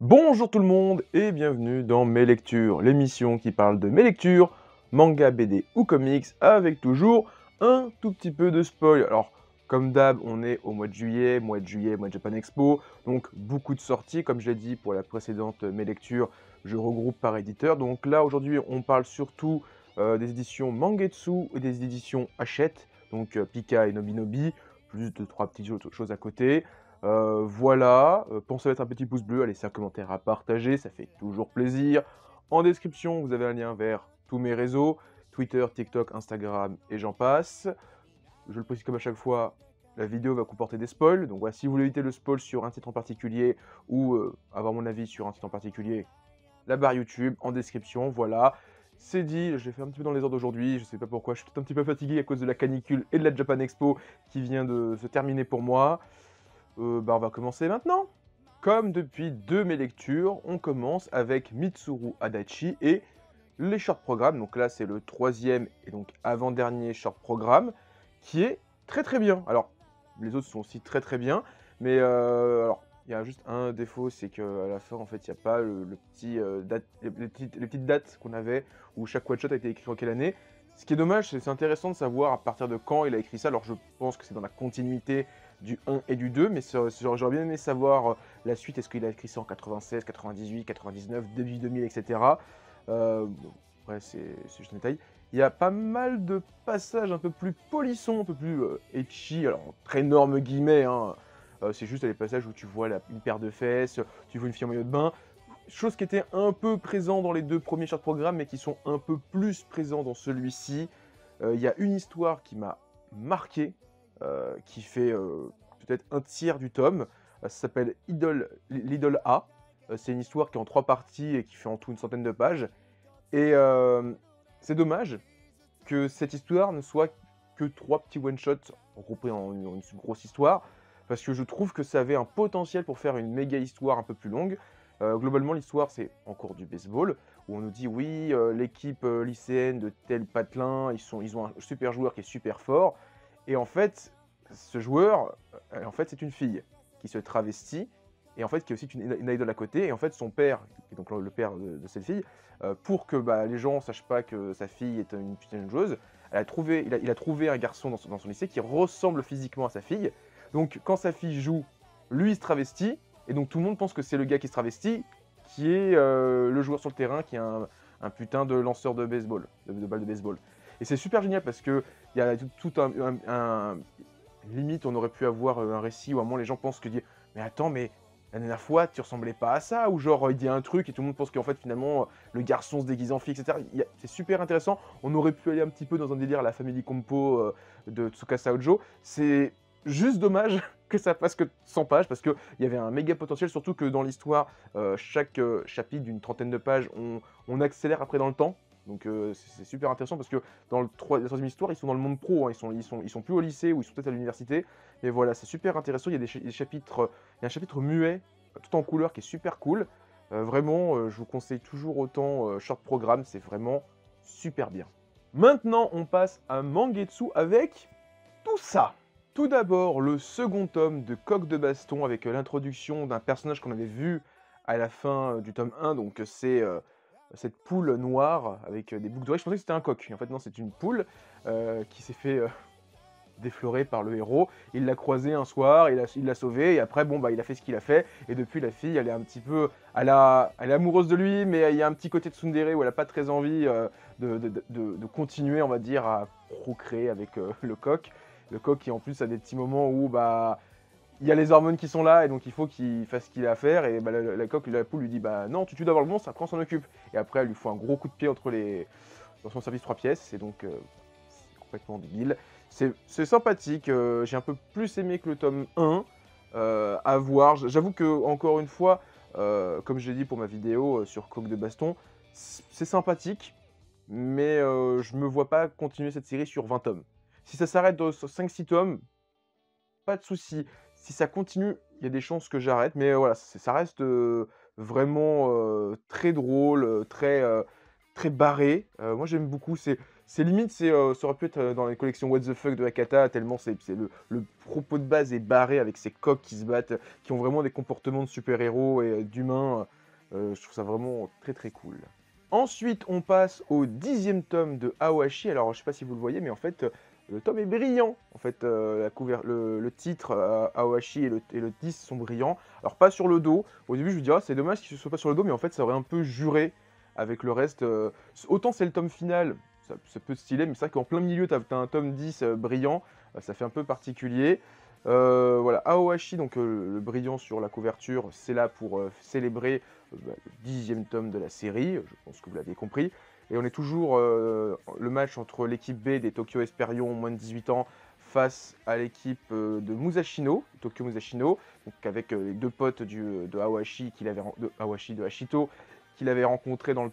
Bonjour tout le monde et bienvenue dans Mes Lectures, l'émission qui parle de mes lectures, manga, BD ou comics, avec toujours un tout petit peu de spoil. Alors, comme d'hab, on est au mois de juillet, mois de Japan Expo, donc beaucoup de sorties. Comme je l'ai dit pour la précédente Mes Lectures, je regroupe par éditeur. Donc là, aujourd'hui, on parle surtout des éditions Mangetsu et des éditions Hachette, donc Pika et Nobinobi, plus de trois petites choses à côté. Voilà, pensez à mettre un petit pouce bleu, à laisser un commentaire, à partager, ça fait toujours plaisir. En description, vous avez un lien vers tous mes réseaux, Twitter, TikTok, Instagram et j'en passe. Je le précise comme à chaque fois, la vidéo va comporter des spoils, donc voilà, si vous voulez éviter le spoil sur un titre en particulier ou avoir mon avis sur un titre en particulier, la barre YouTube en description, voilà. C'est dit, je l'ai fait un petit peu dans les ordres d'aujourd'hui, je sais pas pourquoi, je suis tout un petit peu fatigué à cause de la canicule et de la Japan Expo qui vient de se terminer pour moi. On va commencer maintenant. Comme depuis deux mes lectures, on commence avec Mitsuru Adachi et les short programmes. Donc là, c'est le troisième et donc avant-dernier short programme qui est très très bien. Alors, les autres sont aussi très très bien, mais alors, il y a juste un défaut, c'est qu'à la fin, en fait, il n'y a pas le petit, les petites dates qu'on avait où chaque one-shot a été écrit en quelle année. Ce qui est dommage, c'est intéressant de savoir à partir de quand il a écrit ça. Alors, je pense que c'est dans la continuité du 1 et du 2, mais j'aurais bien aimé savoir la suite. Est-ce qu'il a écrit ça en 96, 98, 99, début 2000, etc. Bon, après, c'est juste un détail. Il y a pas mal de passages un peu plus polissons, un peu plus ecchi, alors entre énormes guillemets, hein. C'est juste les passages où tu vois une paire de fesses, tu vois une fille en maillot de bain, chose qui était un peu présent dans les deux premiers short programmes, mais qui sont un peu plus présents dans celui-ci. Il y a une histoire qui m'a marqué, qui fait peut-être un tiers du tome. Ça s'appelle l'Idole A. C'est une histoire qui est en trois parties et qui fait en tout une centaine de pages. Et c'est dommage que cette histoire ne soit que trois petits one-shots regroupés en une grosse histoire, parce que je trouve que ça avait un potentiel pour faire une méga histoire un peu plus longue. Globalement, l'histoire, c'est encore du baseball, où on nous dit oui, l'équipe lycéenne de tel patelin, ils ont un super joueur qui est super fort. Et en fait, ce joueur, en fait, c'est une fille qui se travestit, et en fait, qui est aussi une idole à côté. Et en fait, son père, qui est donc le père de cette fille, pour que les gens ne sachent pas que sa fille est une putain de joueuse, il a trouvé un garçon dans son lycée qui ressemble physiquement à sa fille. Donc, quand sa fille joue, lui il se travestit, et donc tout le monde pense que c'est le gars qui se travestit, qui est le joueur sur le terrain, qui est un putain de lanceur de baseball, de balle de baseball. Et c'est super génial parce que il y a tout limite, on aurait pu avoir un récit où à un moment les gens pensent que mais attends, mais la dernière fois, tu ressemblais pas à ça, ou genre il dit un truc et tout le monde pense qu'en fait finalement le garçon se déguise en fille, etc. C'est super intéressant. On aurait pu aller un petit peu dans un délire à la Family Compo de Tsukasa Ojo. C'est juste dommage que ça fasse que 100 pages parce qu'il y avait un méga potentiel, surtout que dans l'histoire, chaque chapitre d'une trentaine de pages, on accélère après dans le temps. Donc c'est super intéressant parce que dans la troisième histoire, ils sont dans le monde pro, hein. Ils sont plus au lycée ou ils sont peut-être à l'université. Mais voilà, c'est super intéressant. Il y a des chapitres, il y a un chapitre muet, tout en couleur, qui est super cool. Vraiment, je vous conseille toujours autant Short Programme, c'est vraiment super bien. Maintenant, on passe à Mangetsu avec tout ça. Tout d'abord, le second tome de Coq de Baston avec l'introduction d'un personnage qu'on avait vu à la fin du tome 1. Donc c'est cette poule noire avec des boucles d'oreilles. Je pensais que c'était un coq. En fait, non, c'est une poule qui s'est fait défloré par le héros. Il l'a croisé un soir, il l'a sauvé, et après, bon, il a fait ce qu'il a fait. Et depuis, la fille, elle est un petit peu. Elle est amoureuse de lui, mais il y a un petit côté de tsundere où elle n'a pas très envie de continuer, on va dire, à procréer avec le coq. Le coq qui, en plus, a des petits moments où, il y a les hormones qui sont là, et donc il faut qu'il fasse ce qu'il a à faire. Et la poule lui dit, non, tu tues d'abord le monstre, après on s'en occupe. Et après, elle lui faut un gros coup de pied dans son service 3 pièces, et donc c'est complètement débile. C'est sympathique, j'ai un peu plus aimé que le tome 1, à voir. J'avoue que encore une fois, comme je l'ai dit pour ma vidéo sur Coq de Baston, c'est sympathique, mais je me vois pas continuer cette série sur 20 tomes. Si ça s'arrête sur 5-6 tomes, pas de souci. Si ça continue, il y a des chances que j'arrête, mais voilà, ça reste vraiment très drôle, très barré. Moi, j'aime beaucoup. C'est limite, ça aurait pu être dans les collections What the fuck de Akata, tellement le propos de base est barré avec ces coqs qui se battent, qui ont vraiment des comportements de super-héros et d'humains. je trouve ça vraiment très très cool. Ensuite, on passe au 10e tome de Aoashi. Alors, je sais pas si vous le voyez, mais en fait, le tome est brillant. En fait, le titre Aoashi et le 10 sont brillants. Alors, pas sur le dos. Au début, je me dis, ah, c'est dommage qu'il ne soit pas sur le dos, mais en fait, ça aurait un peu juré avec le reste. Autant c'est le tome final, ça peut stylé, mais c'est vrai qu'en plein milieu, tu as un tome 10 brillant. Ça fait un peu particulier. Voilà, Aoashi, donc le brillant sur la couverture, c'est là pour célébrer le 10e tome de la série, je pense que vous l'avez compris. Et on est toujours le match entre l'équipe B des Tokyo Esperion, moins de 18 ans, face à l'équipe de Musashino, Tokyo Musashino, donc avec les deux potes de Aoashi, de Hashito, qu'il avait rencontré dans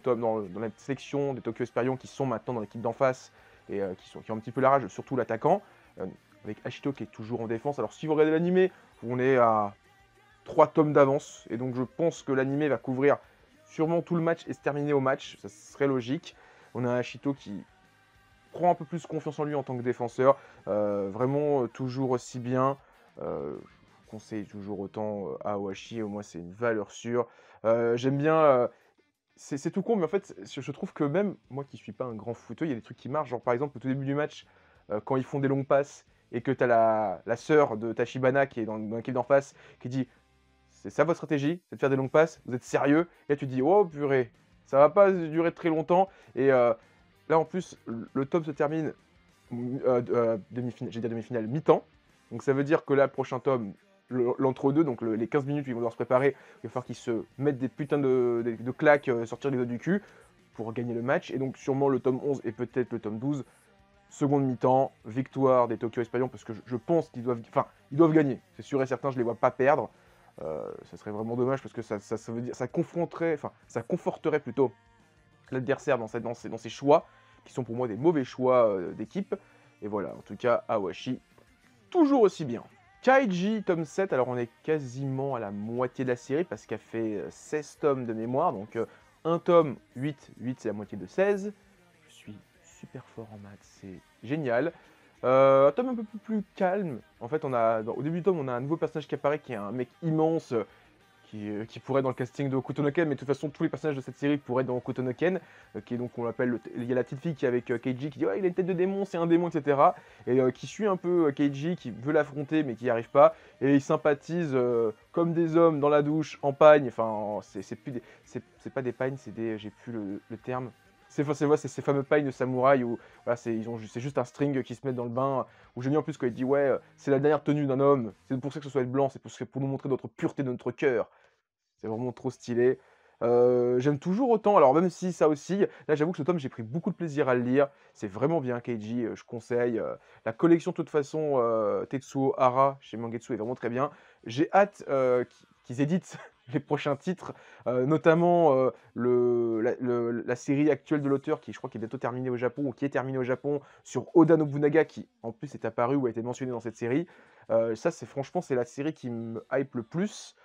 la section des Tokyo Esperion, qui sont maintenant dans l'équipe d'en face, et qui ont un petit peu la rage, surtout l'attaquant, avec Hashito qui est toujours en défense. Alors si vous regardez l'animé, on est à 3 tomes d'avance, et donc je pense que l'animé va couvrir sûrement tout le match et se terminer au match, ça serait logique. On a un Hashito qui prend un peu plus confiance en lui en tant que défenseur, vraiment toujours aussi bien. Je conseille toujours autant Aoashi, au moins c'est une valeur sûre. J'aime bien, c'est tout con, mais en fait, je trouve que même moi qui suis pas un grand footeux, il y a des trucs qui marchent, genre par exemple au tout début du match, quand ils font des longues passes, et que tu as la sœur de Tachibana qui est dans l'équipe d'en face, qui dit c'est ça votre stratégie, c'est de faire des longues passes, vous êtes sérieux? Et là tu te dis oh purée, ça va pas durer très longtemps. Et là en plus, le tome se termine demi-finale, j'ai dit demi-finale, mi-temps. Donc ça veut dire que là, le prochain tome, l'entre-deux, donc les 15 minutes où ils vont devoir se préparer, il va falloir qu'ils se mettent des putains de claques, sortir les doigts du cul pour gagner le match. Et donc sûrement le tome 11 et peut-être le tome 12, seconde mi-temps, victoire des Tokyo Esperion, parce que je pense qu'ils doivent gagner. C'est sûr et certain, je les vois pas perdre. Ça serait vraiment dommage parce que ça veut dire, ça conforterait plutôt l'adversaire dans ses choix, qui sont pour moi des mauvais choix d'équipe. Et voilà, en tout cas, Awashi, toujours aussi bien. Kaiji, tome 7, alors on est quasiment à la moitié de la série, parce qu'elle fait 16 tomes de mémoire, donc un tome, 8 c'est la moitié de 16. Je suis super fort en maths, c'est génial. Un tome un peu plus calme. En fait, au début du tome, on a un nouveau personnage qui apparaît, qui est un mec immense, qui pourrait être dans le casting de Hokuto no Ken, mais de toute façon, tous les personnages de cette série pourraient être dans Hokuto no Ken, qui est donc, on l'appelle, il y a la petite fille qui est avec Keiji, qui dit ouais, il a une tête de démon, c'est un démon, etc. Et qui suit un peu Keiji, qui veut l'affronter, mais qui n'y arrive pas. Et ils sympathisent comme des hommes dans la douche, en pagne. Enfin, c'est pas des pagnes, j'ai plus le terme. C'est ces fameux pagnes de samouraï où voilà, c'est juste un string qui se met dans le bain. Où j'ai mis en plus quand il dit ouais, c'est la dernière tenue d'un homme, c'est pour ça que ce soit blanc, c'est pour nous montrer notre pureté de notre cœur. C'est vraiment trop stylé. J'aime toujours autant, alors même si ça oscille, là j'avoue que ce tome j'ai pris beaucoup de plaisir à le lire. C'est vraiment bien Keiji, je conseille. La collection de toute façon Tetsuo Hara chez Mangetsu est vraiment très bien. J'ai hâte qu'ils éditent les prochains titres, notamment la série actuelle de l'auteur qui je crois qui est bientôt terminée au Japon, ou qui est terminée au Japon, sur Oda Nobunaga, qui en plus est apparu ou a été mentionné dans cette série. Ça franchement c'est la série qui me hype le plus.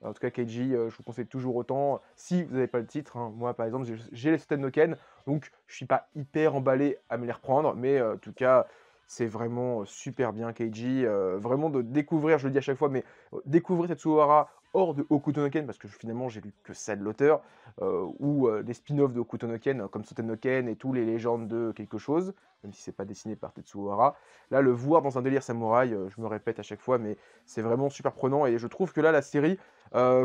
En tout cas, Keiji, je vous conseille toujours autant. Si vous n'avez pas le titre, hein, moi par exemple, j'ai les Suten no Ken, donc je suis pas hyper emballé à me les reprendre, mais en tout cas, c'est vraiment super bien Keiji. Vraiment de découvrir, je le dis à chaque fois, mais découvrir Tetsuo Hara hors de Hokuto no Ken, parce que finalement j'ai lu que ça de l'auteur, ou des spin-offs de Hokuto no Ken, comme Suten no Ken et tous les légendes de quelque chose, même si c'est pas dessiné par Tetsuo Hara. Là, le voir dans un délire samouraï, je me répète à chaque fois, mais c'est vraiment super prenant, et je trouve que là, la série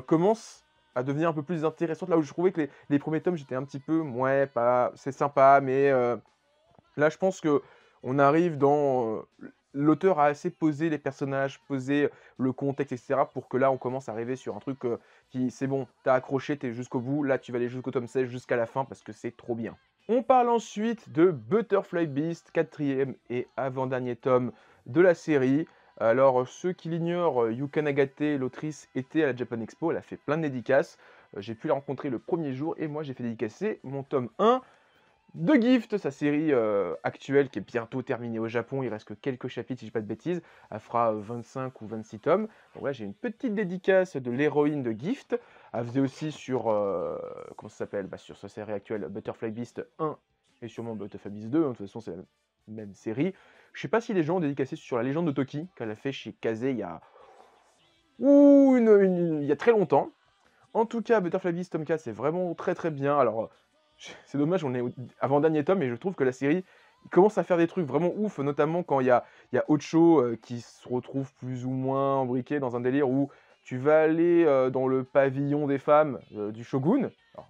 commence à devenir un peu plus intéressante. Là où je trouvais que les premiers tomes, j'étais un petit peu, ouais, pas, c'est sympa, mais là, je pense que on arrive dans. L'auteur a assez posé les personnages, posé le contexte, etc. pour que là, on commence à arriver sur un truc qui, c'est bon, t'as accroché, t'es jusqu'au bout. Là, tu vas aller jusqu'au tome 16, jusqu'à la fin, parce que c'est trop bien. On parle ensuite de Butterfly Beast, quatrième et avant-dernier tome de la série. Alors, ceux qui l'ignorent, Yuka Nagate, l'autrice, était à la Japan Expo. Elle a fait plein de dédicaces. J'ai pu la rencontrer le premier jour et moi, j'ai fait dédicacer mon tome 1 de Gift, sa série actuelle qui est bientôt terminée au Japon. Il reste que quelques chapitres, si je dis pas de bêtises. Elle fera 25 ou 26 tomes. Donc là, j'ai une petite dédicace de l'héroïne de Gift. Elle faisait aussi sur, comment ça s'appelle, sur sa série actuelle, Butterfly Beast 1 et sûrement Butterfly Beast 2. Hein. De toute façon, c'est la même série. Je sais pas si les gens ont dédicacé sur la légende de Toki, qu'elle a fait chez Kazé il y a, il y a très longtemps. En tout cas, Butterfly Beast tome 4, c'est vraiment très, très bien. Alors, c'est dommage, on est au avant-dernier tome et je trouve que la série commence à faire des trucs vraiment ouf, notamment quand il y a Ocho, qui se retrouve plus ou moins imbriqué dans un délire où tu vas aller, dans le pavillon des femmes, du shogun. Alors,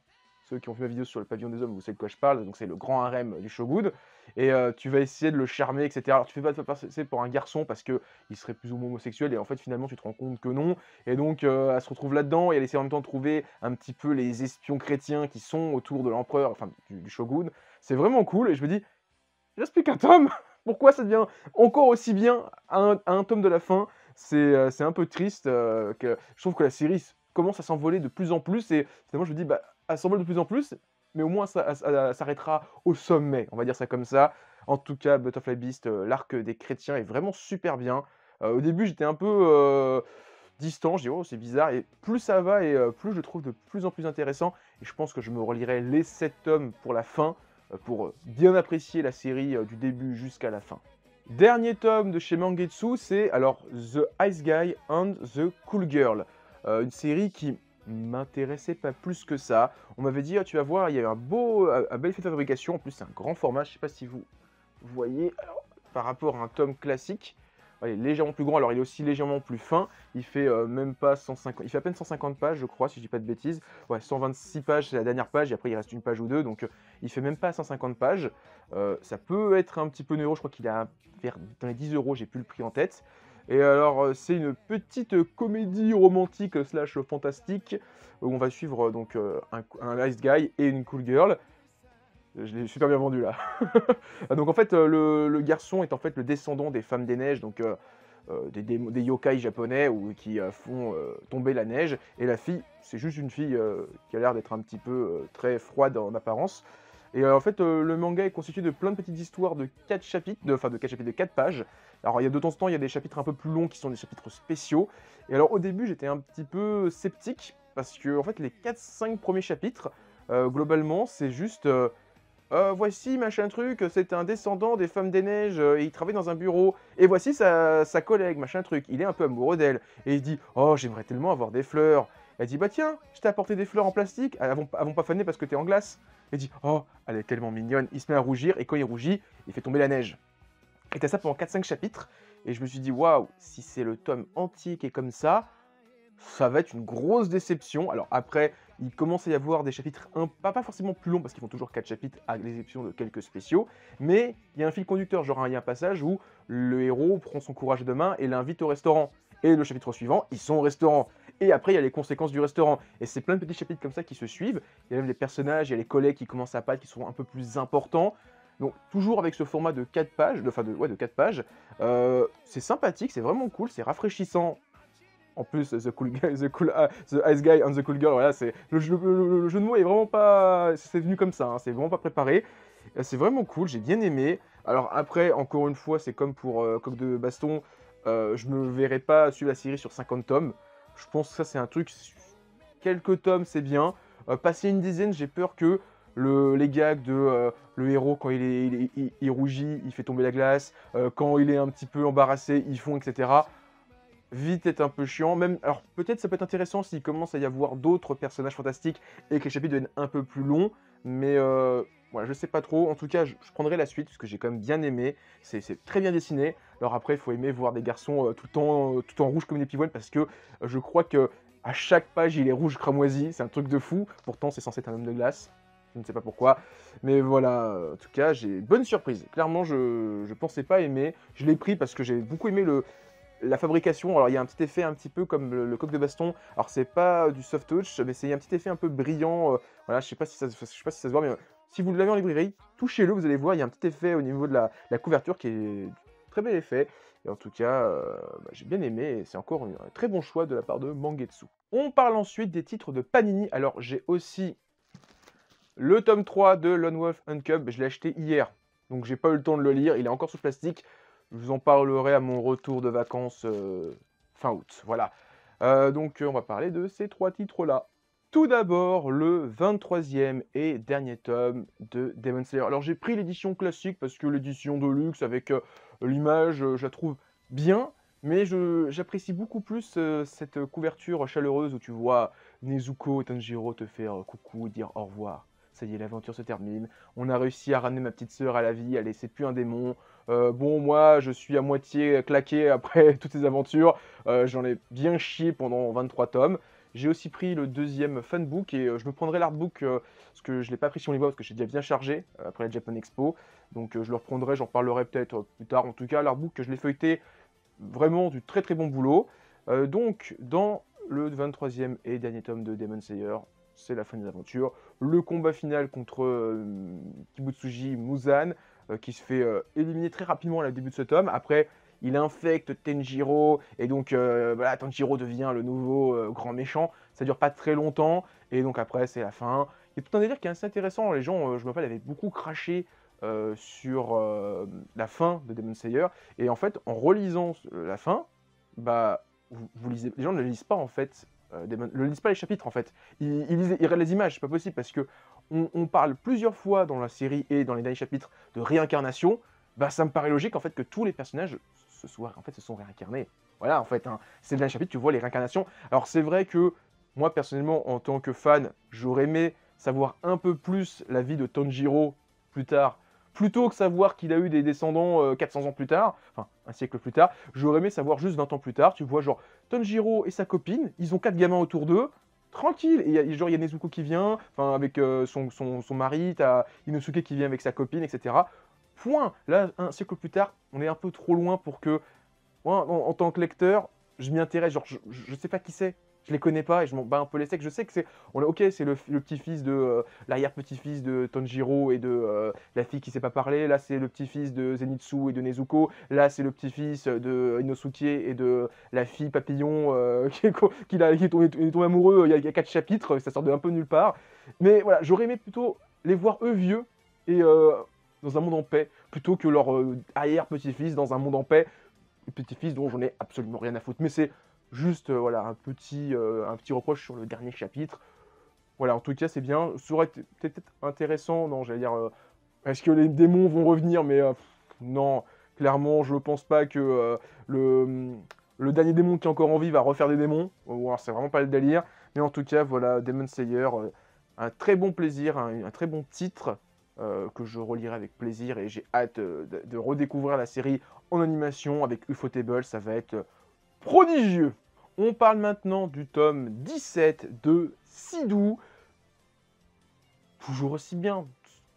ceux qui ont vu ma vidéo sur le pavillon des hommes, vous savez de quoi je parle, donc c'est le grand harem du shogun et tu vas essayer de le charmer et cetera. Alors tu fais pas te passer pour un garçon parce qu'il serait plus ou moins homosexuel et en fait, finalement, tu te rends compte que non et donc elle se retrouve là-dedans et elle essaie en même temps de trouver un petit peu les espions chrétiens qui sont autour de l'empereur, enfin du shogun. C'est vraiment cool et je me dis: «Il reste plus qu'un tome! Pourquoi ça devient encore aussi bien à un tome de la fin?» C'est un peu triste, que je trouve que la série commence à s'envoler de plus en plus et finalement je me dis: «Bah, elle s'envole de plus en plus, mais au moins ça s'arrêtera au sommet», on va dire ça comme ça. En tout cas, Butterfly Beast, l'arc des chrétiens est vraiment super bien. Au début, j'étais un peu, distant, je dis: «Oh, c'est bizarre» et plus ça va et plus je le trouve de plus en plus intéressant et je pense que je me relirai les 7 tomes pour la fin, pour, bien apprécier la série, du début jusqu'à la fin. Dernier tome de chez Mangetsu, c'est alors The Ice Guy and the Cool Girl, une série qui m'intéressait pas plus que ça. On m'avait dit: «Ah, tu vas voir, il y a un bel effet de fabrication». En plus, c'est un grand format, je sais pas si vous voyez, alors par rapport à un tome classique, ouais, il est légèrement plus grand, alors il est aussi légèrement plus fin. Il fait, même pas 150, il fait à peine 150 pages, je crois, si je dis pas de bêtises. Ouais, 126 pages, c'est la dernière page et après il reste une page ou 2, donc il fait même pas 150 pages. Ça peut être un petit peu onéreux, je crois qu'il est vers dans les 10 €, j'ai plus le prix en tête. Et alors, c'est une petite, comédie romantique, slash fantastique, où on va suivre, donc un nice guy et une cool girl. Je l'ai super bien vendu là. Donc en fait, le garçon est en fait le descendant des femmes des neiges, donc des yokai japonais ou qui font tomber la neige. Et la fille, c'est juste une fille qui a l'air d'être un petit peu très froide en apparence. Et en fait, le manga est constitué de plein de petites histoires de 4 chapitres, enfin de 4 chapitres, de 4 pages. Alors il y a de temps en temps, il y a des chapitres un peu plus longs qui sont des chapitres spéciaux. Et alors au début, j'étais un petit peu sceptique parce que en fait, les 4-5 premiers chapitres, globalement, c'est juste voici machin truc, c'est un descendant des Femmes des Neiges, et il travaille dans un bureau. Et voici sa collègue, machin truc. Il est un peu amoureux d'elle. Et il dit: «Oh, j'aimerais tellement avoir des fleurs». Elle dit: «Bah tiens, je t'ai apporté des fleurs en plastique. Elles vont pas faner parce que t'es en glace». Il dit: «Oh, elle est tellement mignonne». Il se met à rougir et quand il rougit, il fait tomber la neige. Et t'as ça pendant 4-5 chapitres. Et je me suis dit: «Waouh, si c'est le tome entier qui est comme ça va être une grosse déception». Alors après, il commence à y avoir des chapitres pas forcément plus longs, parce qu'ils font toujours 4 chapitres, à l'exception de quelques spéciaux, mais il y a un fil conducteur, genre il y a un passage où le héros prend son courage à deux mains et l'invite au restaurant. Et le chapitre suivant, ils sont au restaurant. Et après, il y a les conséquences du restaurant. Et c'est plein de petits chapitres comme ça qui se suivent. Il y a même les personnages, il y a les collègues qui commencent à apparaître, qui sont un peu plus importants. Donc toujours avec ce format de 4 pages, de 4 pages. C'est sympathique, c'est vraiment cool, c'est rafraîchissant. En plus, The Ice Guy and the Cool Girl, voilà, c'est le jeu de mots est vraiment pas, c'est venu comme ça, hein, c'est vraiment pas préparé. C'est vraiment cool, j'ai bien aimé. Alors après, encore une fois, c'est comme pour Coq de Baston, je me verrai pas suivre la série sur 50 tomes. Je pense que ça, c'est un truc, quelques tomes, c'est bien. Passer une dizaine, j'ai peur que les gags de le héros, quand il rougit, il fait tomber la glace, quand il est un petit peu embarrassé, ils font, etc. Vite est un peu chiant. Même, alors peut-être ça peut être intéressant s'il commence à y avoir d'autres personnages fantastiques et que les chapitres deviennent un peu plus longs, mais voilà, je sais pas trop. En tout cas, je prendrai la suite parce que j'ai quand même bien aimé. C'est très bien dessiné. Alors après, il faut aimer voir des garçons tout en rouge comme des pivoines parce que je crois que à chaque page il est rouge cramoisi. C'est un truc de fou. Pourtant, c'est censé être un homme de glace. Je ne sais pas pourquoi. Mais voilà, en tout cas, j'ai bonne surprise. Clairement, je pensais pas aimer. Je l'ai pris parce que j'ai beaucoup aimé la fabrication. Alors il y a un petit effet un petit peu comme le coq de baston. Alors c'est pas du soft touch, mais c'est un petit effet un peu brillant. Voilà, je sais pas si ça se voit, mais si vous l'avez en librairie, touchez-le, vous allez voir, il y a un petit effet au niveau de la couverture qui est très bel effet. Et en tout cas, j'ai bien aimé et c'est encore un très bon choix de la part de Mangetsu. On parle ensuite des titres de Panini. Alors j'ai aussi le tome 3 de Lone Wolf Cub, je l'ai acheté hier, donc j'ai pas eu le temps de le lire, il est encore sous plastique. Je vous en parlerai à mon retour de vacances fin août, voilà. Donc on va parler de ces 3 titres-là. Tout d'abord, le 23e et dernier tome de Demon Slayer. Alors j'ai pris l'édition classique parce que l'édition de luxe avec l'image, je la trouve bien, mais j'apprécie beaucoup plus cette couverture chaleureuse où tu vois Nezuko et Tanjiro te faire coucou, dire au revoir. Ça y est, l'aventure se termine. On a réussi à ramener ma petite sœur à la vie. Allez, c'est plus un démon. Bon, moi, je suis à moitié claqué après toutes ces aventures. J'en ai bien chié pendant 23 tomes. J'ai aussi pris le deuxième fanbook et je me prendrai l'artbook parce que je ne l'ai pas pris sur Livre parce que j'ai déjà bien chargé après la Japan Expo. Donc je le reprendrai, j'en reparlerai peut-être plus tard. En tout cas, l'artbook, je l'ai feuilleté vraiment du très très bon boulot. Donc, dans le 23e et dernier tome de Demon Slayer, c'est la fin des aventures. Le combat final contre Kibutsuji Muzan, qui se fait éliminer très rapidement à la début de ce tome. Après, il infecte Tenjiro, et donc voilà, Tenjiro devient le nouveau grand méchant. Ça dure pas très longtemps, et donc après, c'est la fin. Il y a tout un délire qui est assez intéressant. Les gens, je me rappelle, avaient beaucoup craché sur la fin de Demon Slayer. Et en fait, en relisant la fin, bah, vous lisez, les gens ne lisent pas en fait, ne lisent pas les chapitres en fait. Ils regardent les images, c'est pas possible parce que on parle plusieurs fois dans la série et dans les derniers chapitres de réincarnation. Bah, ça me paraît logique en fait que tous les personnages se sont réincarnés. Voilà, en fait, hein, c'est le dernier chapitre, tu vois les réincarnations. Alors c'est vrai que moi personnellement, en tant que fan, j'aurais aimé savoir un peu plus la vie de Tanjiro plus tard, plutôt que savoir qu'il a eu des descendants 400 ans plus tard, enfin un siècle plus tard. J'aurais aimé savoir juste 20 ans plus tard, tu vois, genre Tanjiro et sa copine, ils ont 4 gamins autour d'eux, tranquille, et genre il y a Nezuko qui vient, enfin avec son mari, t'as Inosuke qui vient avec sa copine, etc. Point. Là, un siècle plus tard, on est un peu trop loin pour que, moi, en tant que lecteur, je m'y intéresse, genre je sais pas qui c'est. Je les connais pas et je m'en bats un peu les steaks. Je sais que c'est, ok, c'est le petit-fils de l'arrière-petit-fils de Tanjiro et de la fille qui sait pas parler. Là, c'est le petit-fils de Zenitsu et de Nezuko. Là, c'est le petit-fils de Inosuke et de la fille papillon qui est tombé amoureux il y a 4 chapitres. Ça sort de un peu nulle part. Mais voilà, j'aurais aimé plutôt les voir eux vieux et dans un monde en paix plutôt que leur arrière-petit-fils dans un monde en paix. Le petit-fils dont j'en ai absolument rien à foutre. Mais c'est juste voilà, un petit reproche sur le dernier chapitre. Voilà, en tout cas, c'est bien. Ça aurait été peut-être intéressant, non, j'allais dire, est-ce que les démons vont revenir? Mais non, clairement, je ne pense pas que le dernier démon qui est encore en vie va refaire des démons. Bon, c'est vraiment pas le délire. Mais en tout cas, voilà, Demon Slayer, un très bon plaisir, un très bon titre que je relirai avec plaisir. Et j'ai hâte de redécouvrir la série en animation avec Ufotable. Ça va être prodigieux. On parle maintenant du tome 17 de Sidou. Toujours aussi bien.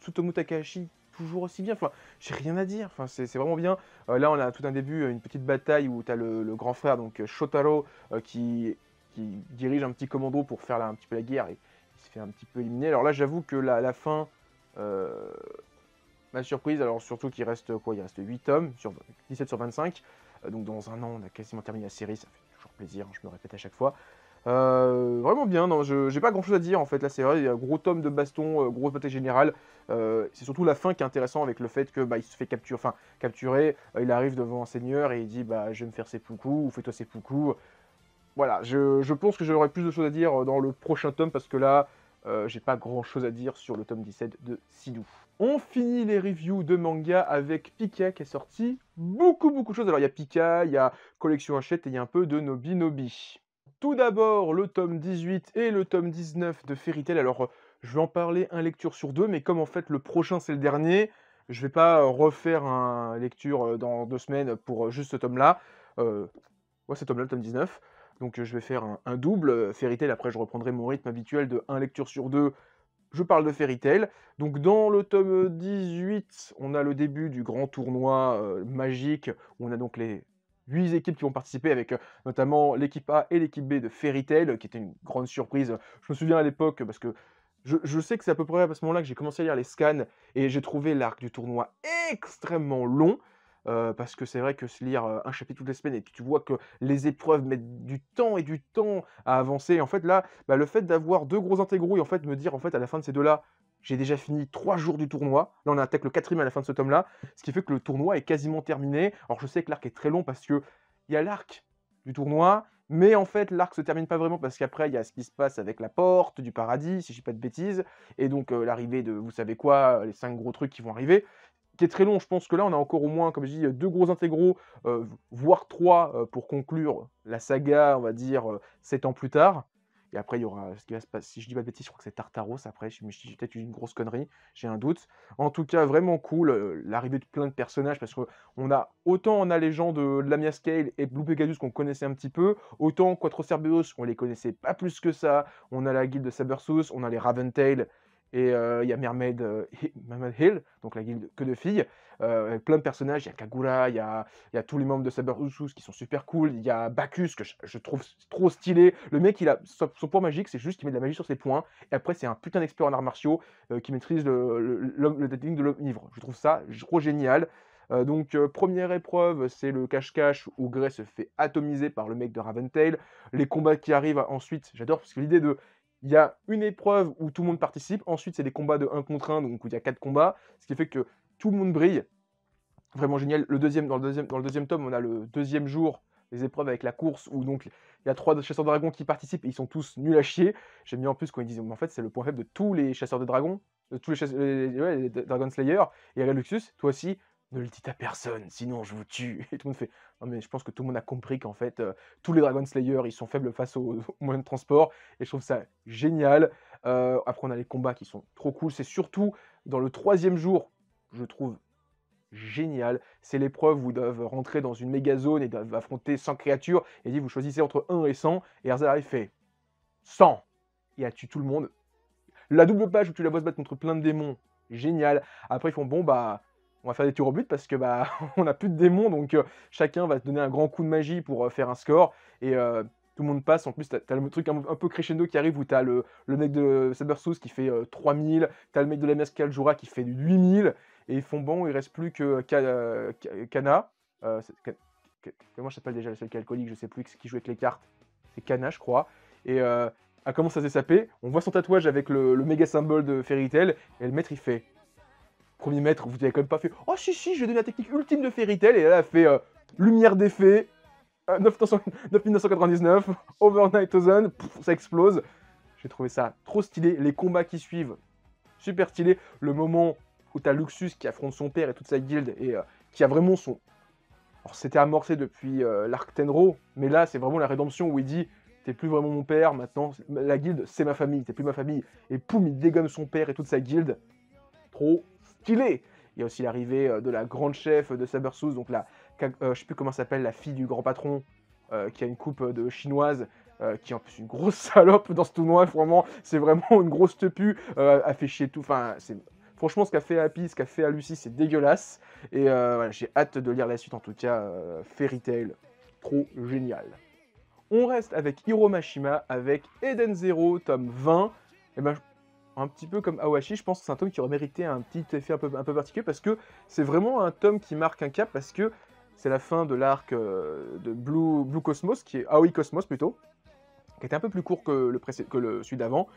Tsutomu Takahashi, toujours aussi bien. Enfin, j'ai rien à dire. Enfin, c'est vraiment bien. Là, on a tout un début, une petite bataille où tu as le grand frère, donc Shotaro, qui dirige un petit commando pour faire un petit peu la guerre et il se fait un petit peu éliminer. Alors là, j'avoue que la fin m'a surprise. Alors surtout qu'il reste quoi? Il reste 8 tomes, 17 sur 25. Donc dans un an, on a quasiment terminé la série. Ça fait toujours plaisir, hein, je me répète à chaque fois. Vraiment bien, non, j'ai pas grand chose à dire en fait. Là, c'est vrai, il y a un gros tome de baston, grosse bataille générale. C'est surtout la fin qui est intéressant avec le fait que il se fait capturer. Il arrive devant un seigneur et il dit je vais me faire seppuku ou fais-toi seppuku. Voilà, je pense que j'aurai plus de choses à dire dans le prochain tome parce que là, j'ai pas grand chose à dire sur le tome 17 de Sidou. On finit les reviews de manga avec Pika qui est sorti beaucoup de choses. Alors il y a Pika, il y a Collection Hachette et il y a un peu de Nobi Nobi. Tout d'abord le tome 18 et le tome 19 de Fairy Tail. Alors je vais en parler un lecture sur deux, mais comme en fait le prochain c'est le dernier, je vais pas refaire un lecture dans 2 semaines pour juste ce tome-là. Ouais, ce tome-là, le tome 19. Donc je vais faire un double Fairy Tail. Après je reprendrai mon rythme habituel de 1 lecture sur 2. Je parle de Fairy Tail. Donc dans le tome 18, on a le début du grand tournoi magique, où on a donc les 8 équipes qui vont participer, avec notamment l'équipe A et l'équipe B de Fairy Tail, qui était une grande surprise. Je me souviens à l'époque, parce que je sais que c'est à peu près à ce moment-là que j'ai commencé à lire les scans, et j'ai trouvé l'arc du tournoi extrêmement long, parce que c'est vrai que se lire un chapitre toutes les semaines, et puis tu vois que les épreuves mettent du temps et du temps à avancer. Et en fait, là, le fait d'avoir 2 gros intégraux et en fait me dire, en fait, à la fin de ces 2-là, j'ai déjà fini 3 jours du tournoi. Là, on attaque le 4e à la fin de ce tome-là, ce qui fait que le tournoi est quasiment terminé. Alors, je sais que l'arc est très long parce qu'il y a l'arc du tournoi, mais en fait, l'arc se termine pas vraiment parce qu'après, il y a ce qui se passe avec la porte du paradis, si je dis pas de bêtises, et donc l'arrivée de, vous savez quoi, les 5 gros trucs qui vont arriver, qui est très long. Je pense que là, on a encore au moins, comme je dis, 2 gros intégraux, voire 3, pour conclure la saga, on va dire, 7 ans plus tard. Et après, il y aura ce qui va se passer. Si je dis pas de bêtises, je crois que c'est Tartaros. Après, j'ai peut-être eu une grosse connerie, j'ai un doute. En tout cas, vraiment cool. L'arrivée de plein de personnages, parce qu'on a autant on a les gens de Lamia Scale et Blue Pegasus qu'on connaissait un petit peu, autant Quattro Cerberus, on les connaissait pas plus que ça. On a la guilde de Sabertooth, on a les Raventail. Et il y a Mermaid Hill, donc la guilde que de filles, avec plein de personnages. Il y a Kagura, il y a tous les membres de Sabertooth qui sont super cool. Il y a Bacchus, que je trouve trop stylé. Le mec, son pouvoir magique, c'est juste qu'il met de la magie sur ses poings. Et après, c'est un putain d'expert en arts martiaux qui maîtrise le technique de l'omnivre. Je trouve ça trop génial. Donc, première épreuve, c'est le cache-cache où Grey se fait atomiser par le mec de Raventail. Les combats qui arrivent ensuite, j'adore parce que l'idée de. Il y a une épreuve où tout le monde participe, ensuite c'est des combats de 1 contre 1, donc où il y a 4 combats, ce qui fait que tout le monde brille. Vraiment génial. Dans le deuxième tome, on a le deuxième jour, les épreuves avec la course, où donc il y a 3 chasseurs de dragons qui participent et ils sont tous nuls à chier. J'aime bien en plus quand ils disent, mais en fait c'est le point faible de tous les chasseurs de dragons, de tous les Dragon Slayer. Et Reluxus, toi aussi, ne le dites à personne, sinon je vous tue. Et tout le monde fait, non mais je pense que tout le monde a compris qu'en fait, tous les Dragon Slayer, ils sont faibles face aux moyens de transport. Et je trouve ça génial. Après, on a les combats qui sont trop cool. C'est surtout dans le 3e jour, je trouve génial. C'est l'épreuve où ils doivent rentrer dans une méga zone et doivent affronter 100 créatures. Et dit, vous choisissez entre 1 et 100. Et Erzal arrive fait 100. Et elle tue tout le monde. La double page où tu la vois se battre contre plein de démons, génial. Après, ils font, bon, bah, on va faire des tirs au but parce que bah, on n'a plus de démons. Donc, chacun va te donner un grand coup de magie pour faire un score. Et tout le monde passe. En plus, t'as le truc un peu crescendo qui arrive où t'as le mec de Sabertooth qui fait 3000. T'as le mec de la Mescal Jura qui fait 8000. Et ils font bon, il reste plus que Kana. Comment s'appelle déjà le seul qui est alcoolique, je sais plus, qui joue avec les cartes. C'est Kana, je crois. Et elle commence à se saper. On voit son tatouage avec le méga symbole de Fairy Tail. Et le maître, il fait. Premier maître, vous avez quand même pas fait. Oh si, je vais donner la technique ultime de Fairy Tail. Et là, elle a fait lumière d'effet. 9999, Overnight Thousand, ça explose. J'ai trouvé ça trop stylé. Les combats qui suivent, super stylé. Le moment où t'as Luxus qui affronte son père et toute sa guilde et qui a vraiment son. Alors c'était amorcé depuis l'arc Tenro, mais là c'est vraiment la rédemption où il dit t'es plus vraiment mon père, maintenant la guilde c'est ma famille, t'es plus ma famille. Et poum, il dégomme son père et toute sa guilde. Trop stylé. Il y a aussi l'arrivée de la grande chef de Sabertooth, donc je sais plus comment s'appelle, la fille du grand patron, qui a une coupe de chinoise, qui est en plus une grosse salope dans ce tournoi. Vraiment, c'est vraiment une grosse tepu, a fait chier tout. Enfin, franchement, ce qu'a fait Happy, ce qu'a fait à Lucie, c'est dégueulasse. Et voilà, j'ai hâte de lire la suite, en tout cas, Fairy Tail, trop génial. On reste avec Hiro Mashima, avec Eden Zero, tome 20. Et ben, un petit peu comme Awashi, je pense que c'est un tome qui aurait mérité un petit effet un peu particulier, parce que c'est vraiment un tome qui marque un cap, parce que c'est la fin de l'arc de Blue Cosmos, qui est Aoi Cosmos plutôt, qui était un peu plus court que celui d'avant.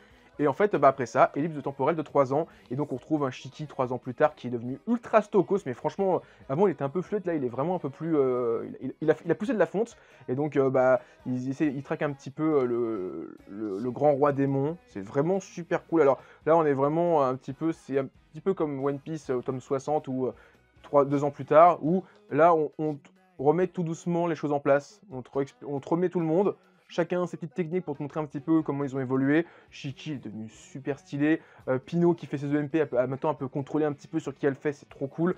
Et en fait, après ça, ellipse temporelle de 3 ans, et donc on retrouve un Shiki 3 ans plus tard qui est devenu ultra stokos, mais franchement, avant il était un peu fluide, là il est vraiment un peu plus... il a poussé de la fonte, et donc il traque un petit peu le grand roi démon, c'est vraiment super cool. Alors là on est vraiment c'est un petit peu comme One Piece au tome 60, ou 2 ans plus tard, où là on remet tout doucement les choses en place, on te remet tout le monde, chacun ses petites techniques pour te montrer un petit peu comment ils ont évolué. Shiki est devenu super stylé. Pino qui fait ses EMP, maintenant un peu contrôler un petit peu sur qui elle fait, c'est trop cool.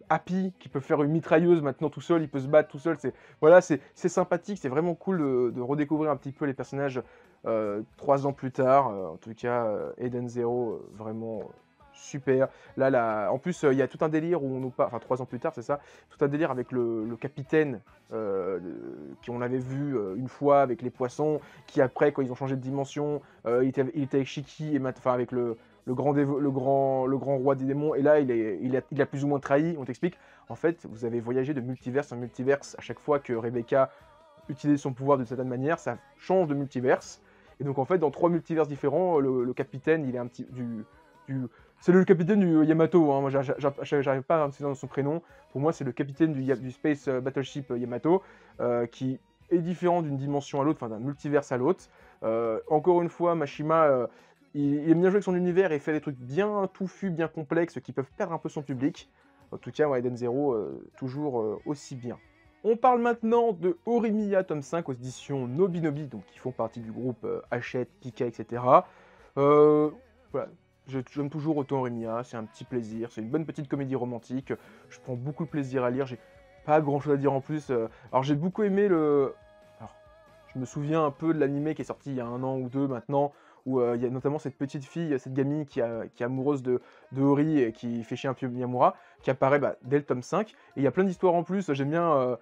Happy qui peut faire une mitrailleuse maintenant tout seul, il peut se battre tout seul. C'est sympathique, c'est vraiment cool de redécouvrir un petit peu les personnages 3 ans plus tard. En tout cas, Eden Zero, vraiment super. Là, en plus, il y a tout un délire où on nous parle, enfin 3 ans plus tard, c'est ça, tout un délire avec le capitaine qui on avait vu une fois avec les poissons, qui après, quand ils ont changé de dimension, il était avec Shiki, et enfin avec le grand roi des démons, et là, il a plus ou moins trahi. On t'explique, en fait, vous avez voyagé de multiverse en multiverse. À chaque fois que Rebecca utilise son pouvoir de certaine manière, ça change de multiverse. Et donc, en fait, dans 3 multiverses différents, le capitaine, il est un petit... C'est le capitaine du Yamato, hein. Moi j'arrive pas à me souvenir de son prénom. Pour moi c'est le capitaine du Space Battleship Yamato, qui est différent d'une dimension à l'autre, enfin d'un multiverse à l'autre. Encore une fois, Mashima, il aime bien jouer avec son univers et fait des trucs bien touffus, bien complexes, qui peuvent perdre un peu son public. En tout cas, Eden Zero, toujours aussi bien. On parle maintenant de Horimiya tome 5 aux éditions Nobinobi, donc qui font partie du groupe Hachette, Pika, etc. Euh, voilà, j'aime toujours autant Horimiya, c'est un petit plaisir, c'est une bonne petite comédie romantique, je prends beaucoup de plaisir à lire, j'ai pas grand chose à dire en plus. Alors j'ai beaucoup aimé le... Alors, je me souviens un peu de l'animé qui est sorti il y a 1 an ou 2 maintenant, où il y a notamment cette petite fille, cette gamine qui est amoureuse de Hori et qui fait chier un peu Miyamura, qui apparaît dès le tome 5. Et il y a plein d'histoires en plus, j'aime bien...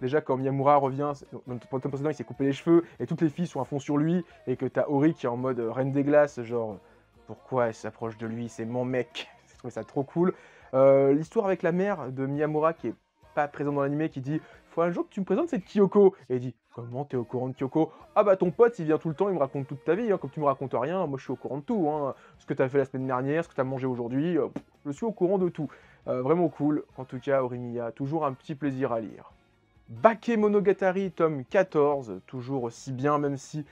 déjà, quand Miyamura revient, dans le tome précédent, il s'est coupé les cheveux et toutes les filles sont à fond sur lui, et que t'as Ori qui est en mode reine des glaces, genre pourquoi elle s'approche de lui, c'est mon mec. J'ai trouvé ça trop cool. L'histoire avec la mère de Miyamura qui est pas présente dans l'animé, qui dit faut un jour que tu me présentes cette Kyoko. Et il dit comment t'es au courant de Kyoko? Ah bah ton pote il vient tout le temps, il me raconte toute ta vie, hein, comme tu me racontes rien, moi je suis au courant de tout. Hein. Ce que t'as fait la semaine dernière, ce que t'as mangé aujourd'hui, je suis au courant de tout. Vraiment cool. En tout cas, Horimiya, toujours un petit plaisir à lire. Bakemonogatari, tome 14, toujours aussi bien, même si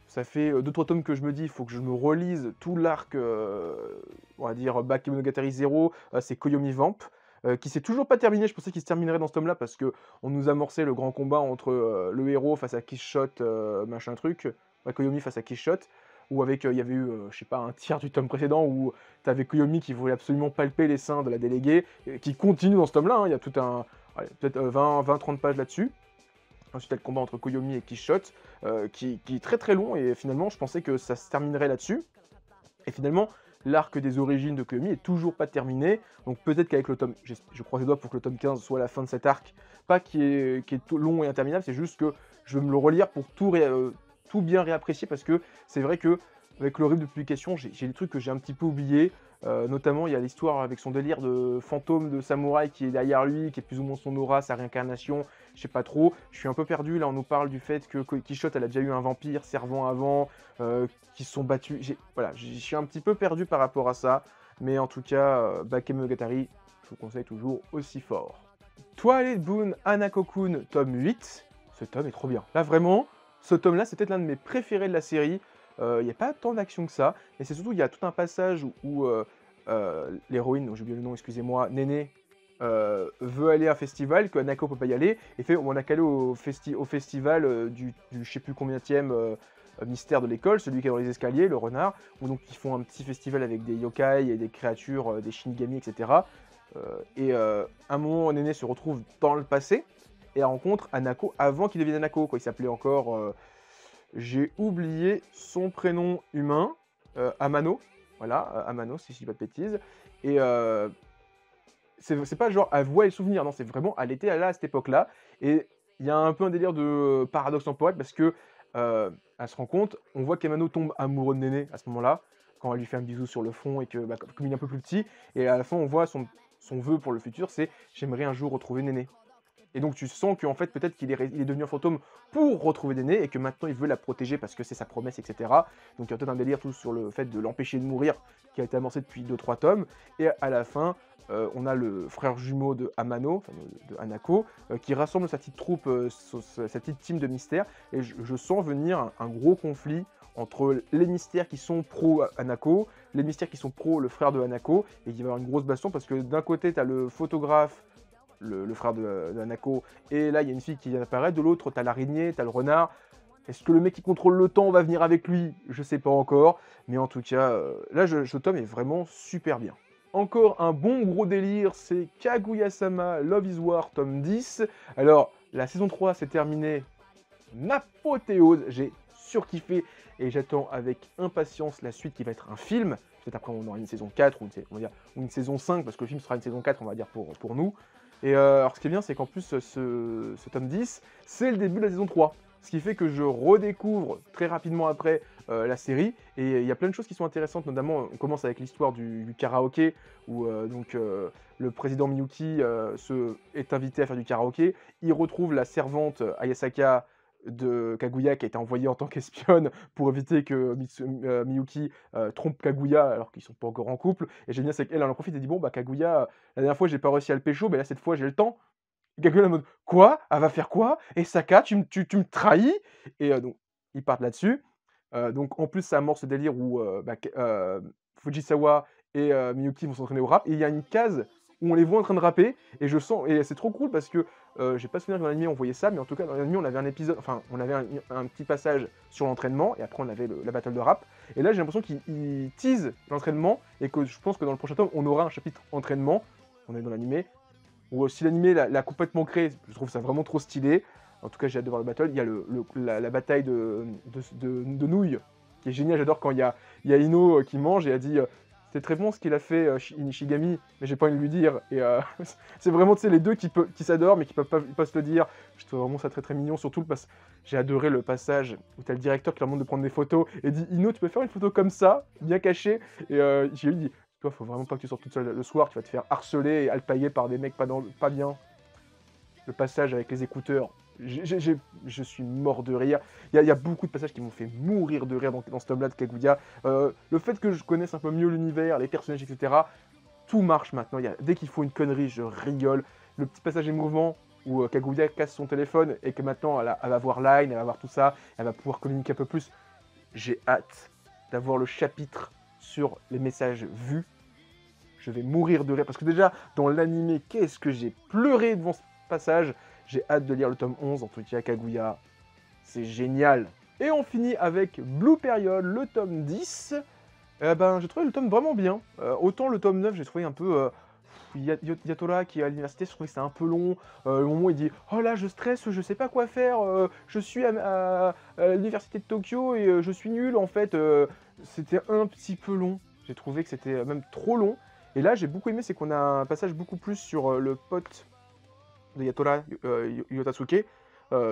ça fait 2-3 tomes que je me dis, il faut que je me relise tout l'arc, on va dire, Bakemonogatari 0, c'est Koyomi Vamp, qui s'est toujours pas terminé. Je pensais qu'il se terminerait dans ce tome-là, parce que on nous amorçait le grand combat entre le héros face à Kishot, machin truc, Koyomi face à Kishot, où avec, il y avait eu, je sais pas, un tiers du tome précédent, où t'avais Koyomi qui voulait absolument palper les seins de la déléguée, qui continue dans ce tome-là, hein. Il y a tout un... allez, peut-être 20-30 pages là-dessus. Ensuite, il y a le combat entre Koyomi et Kishot, qui est très très long, et finalement, je pensais que ça se terminerait là-dessus. Et finalement, l'arc des origines de Koyomi est toujours pas terminé, donc peut-être qu'avec le tome... Je croise les doigts pour que le tome 15 soit la fin de cet arc, pas qui est tout long et interminable, c'est juste que je veux me le relire pour tout bien réapprécier, parce que c'est vrai que avec le rythme de publication, j'ai des trucs que j'ai un petit peu oubliés. Notamment, il y a l'histoire avec son délire de fantôme de samouraï qui est derrière lui, qui est plus ou moins son aura, sa réincarnation, je sais pas trop. Je suis un peu perdu, là on nous parle du fait que Quichotte, elle a déjà eu un vampire servant avant, qui se sont battus. Voilà, je suis un petit peu perdu par rapport à ça, mais en tout cas, Bakemonogatari, je vous conseille toujours aussi fort. Twilight Boon Hanako-kun, tome 8. Ce tome est trop bien. Là, vraiment, ce tome-là, c'est peut-être l'un de mes préférés de la série. Il n'y a pas tant d'action que ça, mais c'est surtout, il y a tout un passage où l'héroïne, j'ai oublié le nom, excusez-moi, Néné, veut aller à un festival, que Hanako peut pas y aller, et fait, on a calé au festival du je sais plus combienième mystère de l'école, celui qui est dans les escaliers, le renard, où donc ils font un petit festival avec des yokai et des créatures, des shinigami, etc. À un moment, Néné se retrouve dans le passé et elle rencontre Hanako avant qu'il devienne Hanako, quoi. Il s'appelait encore... j'ai oublié son prénom humain, Amano. Voilà, Amano, si je dis pas de bêtises. Et c'est pas genre elle voit les souvenirs, non, c'est vraiment elle était là à cette époque-là. Et il y a un peu un délire de paradoxe temporel, parce que elle se rend compte, on voit qu'Amano tombe amoureux de Néné à ce moment-là, quand elle lui fait un bisou sur le front et que comme il est un peu plus petit, et à la fin on voit son vœu pour le futur, c'est j'aimerais un jour retrouver Néné. Et donc tu sens qu'en fait peut-être il est devenu un fantôme pour retrouver Néné, et que maintenant il veut la protéger parce que c'est sa promesse, etc. Donc il y a peut-être un délire tout sur le fait de l'empêcher de mourir qui a été amorcé depuis 2-3 tomes. Et à la fin, on a le frère jumeau de Amano, enfin de Hanako, qui rassemble sa petite troupe, sa petite team de mystères. Et je sens venir un gros conflit entre les mystères qui sont pro Hanako, les mystères qui sont pro le frère de Hanako, et il va y avoir une grosse baston parce que d'un côté tu as le photographe, le frère de Hanako, et là il y a une fille qui vient d'apparaître, de l'autre t'as l'araignée, t'as le renard. Est-ce que le mec qui contrôle le temps va venir avec lui? Je sais pas encore, mais en tout cas, là ce tome est vraiment super bien. Encore un bon gros délire, c'est Kaguya-sama Love is War tome 10. Alors, la saison 3 s'est terminée, une apothéose, j'ai surkiffé, et j'attends avec impatience la suite qui va être un film. Peut-être après on aura une saison 4 ou une saison 5, parce que le film sera une saison 4, on va dire, pour nous. Et alors ce qui est bien, c'est qu'en plus ce tome 10, c'est le début de la saison 3. Ce qui fait que je redécouvre très rapidement après la série, et il y a plein de choses qui sont intéressantes, notamment on commence avec l'histoire du karaoké, où le président Miyuki est invité à faire du karaoké, il retrouve la servante Ayasaka de Kaguya qui a été envoyée en tant qu'espionne pour éviter que Miyuki trompe Kaguya alors qu'ils sont pas encore en couple, et j'aime bien c'est qu'elle en profite et dit bon bah Kaguya, la dernière fois j'ai pas réussi à le pécho, mais là cette fois j'ai le temps. Gabriel en mode: «Quoi? Elle va faire quoi? Et Saka, tu me trahis?» Et donc ils partent là-dessus. Donc en plus ça amorce ce délire où, Fujisawa et Miyuki vont s'entraîner au rap, et il y a une case où on les voit en train de rapper, et je sens et c'est trop cool parce que, j'ai pas souvenir que dans l'anime on voyait ça, mais en tout cas dans l'anime on avait un épisode enfin on avait un petit passage sur l'entraînement et après on avait la battle de rap et là j'ai l'impression qu'ils teasent l'entraînement et que je pense que dans le prochain tome on aura un chapitre entraînement, on est dans l'animé, ou si l'animé l'a complètement créé, je trouve ça vraiment trop stylé. En tout cas j'ai hâte de voir le battle, il y a la bataille de nouilles qui est géniale, j'adore quand il y a Ino qui mange et elle dit c'est très bon ce qu'il a fait Inishigami, mais j'ai pas envie de lui dire. Et c'est vraiment les deux qui s'adorent mais qui peuvent pas se le dire. Je trouve vraiment ça très très mignon, surtout parce que j'ai adoré le passage où t'as le directeur qui leur demande de prendre des photos et dit Ino, tu peux faire une photo comme ça, bien cachée. Et j'ai lui dit toi, faut vraiment pas que tu sortes toute seule le soir, tu vas te faire harceler et alpaguer par des mecs pas bien. Le passage avec les écouteurs, je suis mort de rire. Il y a beaucoup de passages qui m'ont fait mourir de rire dans ce tome-là de Kaguya. Le fait que je connaisse un peu mieux l'univers, les personnages, etc., tout marche maintenant. Dès qu'il faut une connerie, je rigole. Le petit passage émouvant où Kaguya casse son téléphone et que maintenant elle va voir Line, elle va voir tout ça, elle va pouvoir communiquer un peu plus. J'ai hâte d'avoir le chapitre sur les messages vus. Je vais mourir de rire parce que déjà, dans l'animé, qu'est-ce que j'ai pleuré devant ce passage. J'ai hâte de lire le tome 11, en tout cas Kaguya. C'est génial. Et on finit avec Blue Period, le tome 10. J'ai trouvé le tome vraiment bien. Autant le tome 9, j'ai trouvé un peu... Yatora qui est à l'université, je trouvais que c'était un peu long. Le moment où il dit « Oh là, je stresse, je sais pas quoi faire, je suis à l'université de Tokyo et je suis nul. » En fait, c'était un petit peu long. J'ai trouvé que c'était même trop long. Et là, j'ai beaucoup aimé, c'est qu'on a un passage beaucoup plus sur le pote de Yatora, Yotasuke,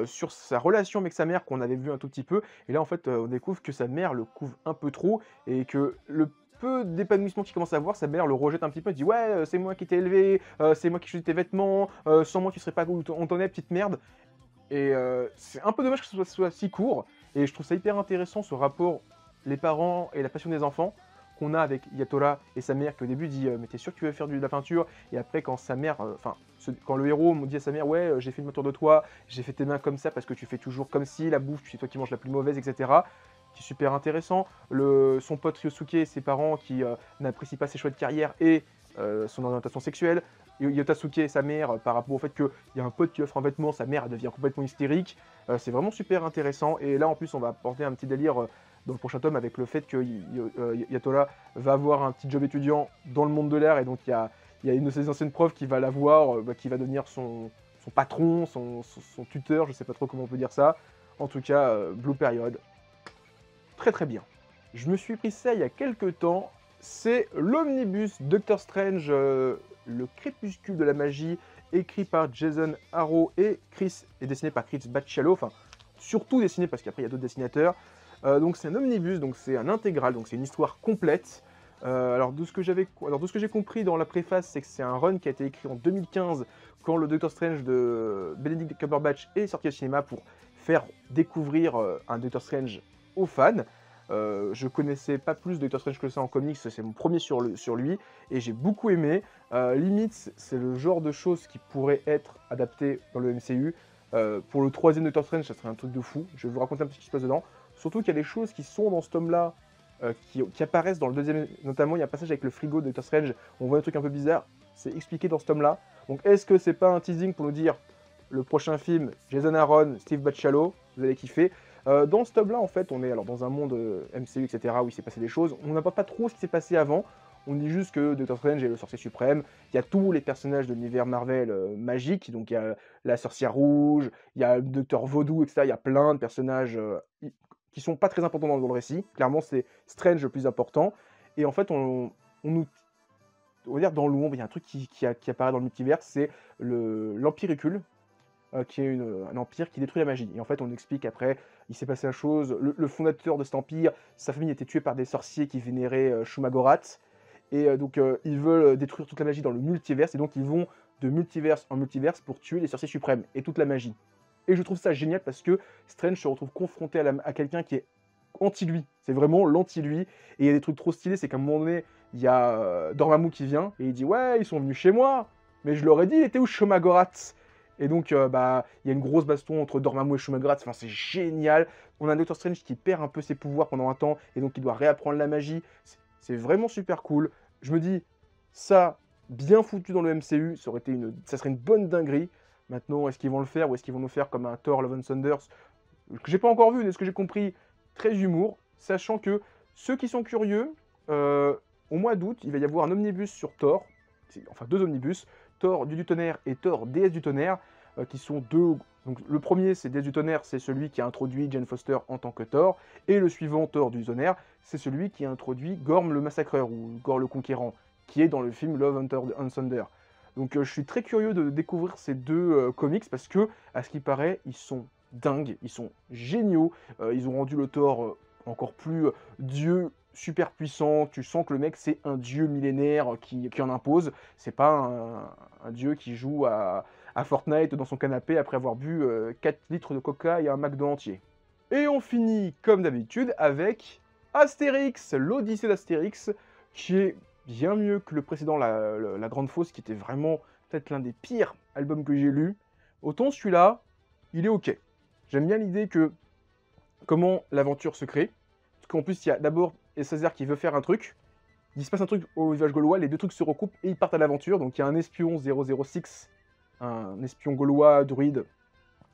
sur sa relation avec sa mère qu'on avait vu un tout petit peu. Et là, en fait, on découvre que sa mère le couvre un peu trop et que le peu d'épanouissement qu'il commence à avoir, sa mère le rejette un petit peu. Elle dit ouais, c'est moi qui t'ai élevé, c'est moi qui choisis tes vêtements, sans moi tu serais pas où on t'en est, petite merde. Et c'est un peu dommage que ce soit si court. Et je trouve ça hyper intéressant ce rapport les parents et la passion des enfants qu'on a avec Yatora et sa mère qui au début dit mais t'es sûr que tu veux faire de la peinture, et après quand sa mère, quand le héros dit à sa mère ouais j'ai fait une tour de toi, j'ai fait tes mains comme ça parce que tu fais toujours comme si, la bouffe c'est toi qui manges la plus mauvaise, etc. C'est super intéressant. Son pote Ryosuke et ses parents qui n'apprécient pas ses choix de carrière et son orientation sexuelle. Yotasuke et sa mère par rapport au fait qu'il y a un pote qui offre un vêtement, sa mère elle devient complètement hystérique. C'est vraiment super intéressant. Et là en plus on va apporter un petit délire dans le prochain tome avec le fait que Yatora va avoir un petit job étudiant dans le monde de l'art et donc il y a une de ses anciennes profs qui va la voir, qui va devenir son patron, son tuteur, je sais pas trop comment on peut dire ça. En tout cas, Blue Period, très très bien. Je me suis pris ça il y a quelques temps, c'est l'omnibus Doctor Strange, le crépuscule de la magie, écrit par Jason Aaron et dessiné par Chris Bachalo, enfin surtout dessiné parce qu'après il y a d'autres dessinateurs. Donc c'est un omnibus, donc c'est un intégral, donc c'est une histoire complète. Alors de ce que j'ai compris dans la préface, c'est que c'est un run qui a été écrit en 2015 quand le Doctor Strange de Benedict Cumberbatch est sorti au cinéma pour faire découvrir un Doctor Strange aux fans. Je connaissais pas plus de Doctor Strange que ça en comics, c'est mon premier sur lui, et j'ai beaucoup aimé. Limite, c'est le genre de choses qui pourrait être adapté dans le MCU. Pour le troisième Doctor Strange, ça serait un truc de fou. Je vais vous raconter un petit ce qui se passe dedans. Surtout qu'il y a des choses qui sont dans ce tome-là, qui apparaissent dans le deuxième. Notamment, il y a un passage avec le frigo de Doctor Strange, on voit un truc un peu bizarre, c'est expliqué dans ce tome-là. Donc est-ce que c'est pas un teasing pour nous dire le prochain film, Jason Aaron, Steve Bachalo, vous allez kiffer. Dans ce tome-là, en fait, on est alors dans un monde MCU, etc., où il s'est passé des choses. On n'apporte pas trop ce qui s'est passé avant. On dit juste que Doctor Strange est le sorcier suprême. Il y a tous les personnages de l'univers Marvel magique. Donc il y a la sorcière rouge, il y a le Docteur Vaudou, etc. Il y a plein de personnages qui sont pas très importants dans le récit. Clairement, c'est Strange le plus important. Et en fait, on va dire dans l'ombre, il y a un truc qui apparaît dans le multivers, c'est l'Empire Recule, qui est un empire qui détruit la magie. Et en fait, on explique après, il s'est passé la chose, le fondateur de cet empire, sa famille a été tuée par des sorciers qui vénéraient Shumagorat, et donc ils veulent détruire toute la magie dans le multiverse, et donc ils vont de multiverse en multiverse pour tuer les sorciers suprêmes et toute la magie. Et je trouve ça génial parce que Strange se retrouve confronté à quelqu'un qui est anti-lui. C'est vraiment l'anti-lui. Et il y a des trucs trop stylés, c'est qu'à un moment donné, il y a Dormammu qui vient, et il dit « Ouais, ils sont venus chez moi, mais je leur ai dit, il était où Shumagorat ?» Et donc, il y a une grosse baston entre Dormammu et Shumagorat, enfin, c'est génial. On a un Doctor Strange qui perd un peu ses pouvoirs pendant un temps, et donc il doit réapprendre la magie. C'est vraiment super cool. Je me dis, ça, bien foutu dans le MCU, ça serait une bonne dinguerie. Maintenant, est-ce qu'ils vont le faire ou est-ce qu'ils vont nous faire comme un Thor Love and Thunder, que j'ai pas encore vu, mais ce que j'ai compris, très humour, sachant que ceux qui sont curieux, au mois d'août, il va y avoir un omnibus sur Thor, enfin 2 omnibus, Thor Dieu du tonnerre et Thor déesse du tonnerre, qui sont deux. Donc le premier, c'est déesse du tonnerre, c'est celui qui a introduit Jane Foster en tant que Thor, et le suivant, Thor du tonnerre, c'est celui qui a introduit Gorm le massacreur, ou Gorm le conquérant, qui est dans le film Love and Thunder. Donc je suis très curieux de découvrir ces deux comics, parce que, à ce qui paraît, ils sont dingues, ils sont géniaux, ils ont rendu le Thor encore plus dieu, super puissant, tu sens que le mec c'est un dieu millénaire qui en impose, c'est pas un dieu qui joue à Fortnite dans son canapé après avoir bu 4 litres de coca et un McDo entier. Et on finit comme d'habitude avec Astérix, l'Odyssée d'Astérix, qui est bien mieux que le précédent, la Grande Fosse, qui était vraiment peut-être l'un des pires albums que j'ai lus. Autant celui-là, il est ok. J'aime bien l'idée que comment l'aventure se crée. Parce qu'en plus, il y a d'abord Césaire qui veut faire un truc. Il se passe un truc au village gaulois, les deux trucs se recoupent et ils partent à l'aventure. Donc il y a un espion 006, un espion gaulois druide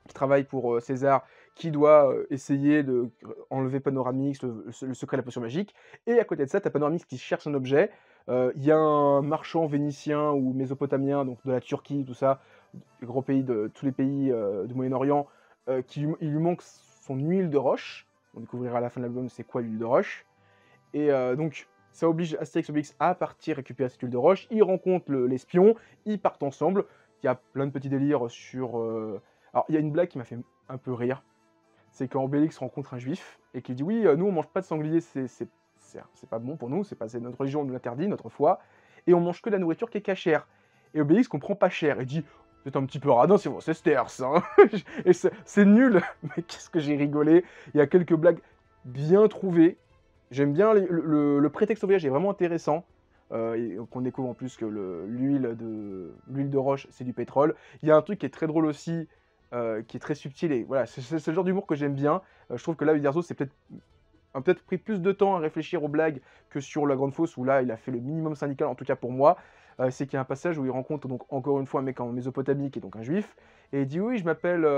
qui travaille pour César, qui doit essayer de enlever Panoramix, le secret de la potion magique. Et à côté de ça, tu as Panoramix qui cherche un objet. Il y a un marchand vénitien ou mésopotamien, donc de la Turquie, tout ça, les gros pays tous les pays du Moyen-Orient, il lui manque son huile de roche. On découvrira à la fin de l'album c'est quoi l'huile de roche. Et donc, ça oblige Astérix et Obélix à partir récupérer cette huile de roche. Ils rencontrent l'espion, ils partent ensemble. Il y a plein de petits délires sur... Alors, il y a une blague qui m'a fait un peu rire. C'est quand Obélix rencontre un juif et qu'il dit « Oui, nous, on mange pas de sanglier, c'est pas bon pour nous, c'est notre religion nous l'interdit, notre foi. Et on mange que de la nourriture qui est cachère. » Et Obélix comprend pas cher et dit « C'est un petit peu radin, c'est vos sesterces. Hein. » Et c'est nul, mais qu'est-ce que j'ai rigolé. Il y a quelques blagues bien trouvées. J'aime bien le prétexte au voyage est vraiment intéressant. Qu'on découvre en plus que l'huile de roche, c'est du pétrole. Il y a un truc qui est très drôle aussi, qui est très subtil. Et voilà, c'est le genre d'humour que j'aime bien. Je trouve que là, Uderzo a peut-être pris plus de temps à réfléchir aux blagues que sur La Grande Fosse, où là, il a fait le minimum syndical, en tout cas pour moi. C'est qu'il y a un passage où il rencontre donc encore une fois un mec en Mésopotamie qui est donc un juif, et il dit oui, je m'appelle,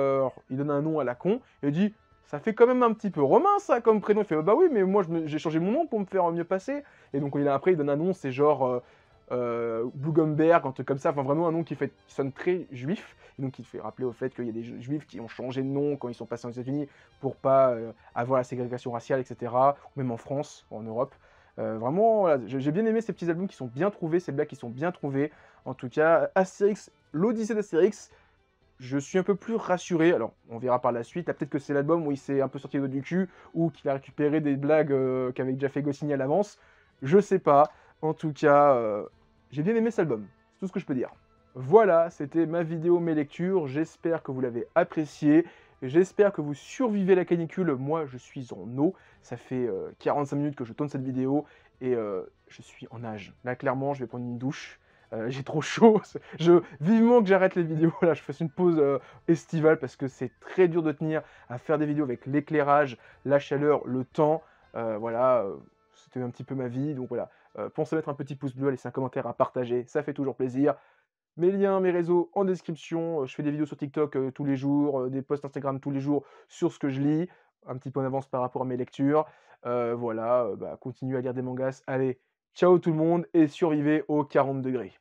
il donne un nom à la con, et il dit ça fait quand même un petit peu romain ça comme prénom. Il fait bah oui, mais moi j'ai changé mon nom pour me faire mieux passer. Et donc après il donne un nom, c'est genre Blugenberg, un truc comme ça, enfin vraiment un nom qui sonne très juif. Et donc il fait rappeler au fait qu'il y a des juifs qui ont changé de nom quand ils sont passés aux États-Unis pour pas avoir la ségrégation raciale, etc. Ou même en France, ou en Europe. Vraiment, voilà, j'ai bien aimé ces petits albums qui sont bien trouvés, ces blagues qui sont bien trouvées. En tout cas, Astérix, l'Odyssée d'Astérix, je suis un peu plus rassuré. Alors, on verra par la suite. Peut-être que c'est l'album où il s'est un peu sorti le doigt du cul, ou qu'il a récupéré des blagues qu'avait déjà fait Goscinny à l'avance. Je sais pas. En tout cas, j'ai bien aimé cet album. C'est tout ce que je peux dire. Voilà, c'était ma vidéo, mes lectures. J'espère que vous l'avez apprécié. J'espère que vous survivez la canicule. Moi, je suis en eau. Ça fait 45 minutes que je tourne cette vidéo et je suis en nage. Là, clairement, je vais prendre une douche. J'ai trop chaud. Vivement que j'arrête les vidéos. Là, je fasse une pause estivale parce que c'est très dur de tenir à faire des vidéos avec l'éclairage, la chaleur, le temps. Voilà, c'était un petit peu ma vie. Donc voilà, pensez à mettre un petit pouce bleu, à laisser un commentaire, à partager. Ça fait toujours plaisir. Mes liens, mes réseaux en description. Je fais des vidéos sur TikTok tous les jours, des posts Instagram tous les jours sur ce que je lis, un petit peu en avance par rapport à mes lectures. Voilà, continuez à lire des mangas. Allez, ciao tout le monde et survivez aux 40 degrés.